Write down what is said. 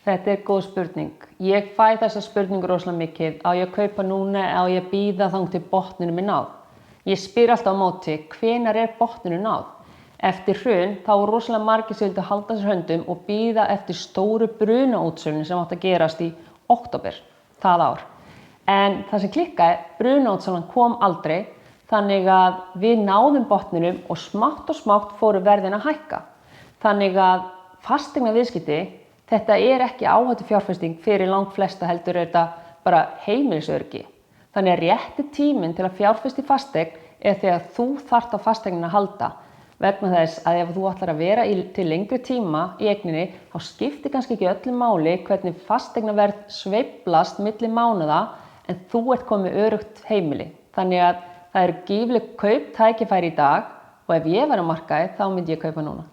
Þetta góð spurning. Ég fæ þessa spurningu rosalega mikið. Á ég að kaupa núna, á ég að bíða þangað til botninum náð? Ég spyr alltaf á móti, hvenær botninum náð? Eftir hrun þá voru rosalega margir sem vildu halda sér höndum og bíða eftir stóru brunaútsölunni sem átti að gerast í október það ár. En það sem klikkaði, brunaútsölan kom aldrei, þannig að við náðum botninum og smátt fóru verðin að hækka. Þannig að fasteignaviðskipti, þetta ekki áhættufjárfesting fyrir langflesta, heldur þetta bara heimilisöryggi. Þannig að rétti tíminn til að fjárfesta í fasteign þegar þú þarft á fasteigninni að halda. Vegna þess að ef þú ætlar að vera til lengri tíma í eigninni, þá skiptir kannski ekki öllu máli hvernig fasteignaverð sveiflast milli mánuða, en þú komið öruggt heimili. Þannig að það gífurleg kauptækifæri í dag og ef ég væri á markaði, þá myndi ég kaupa núna.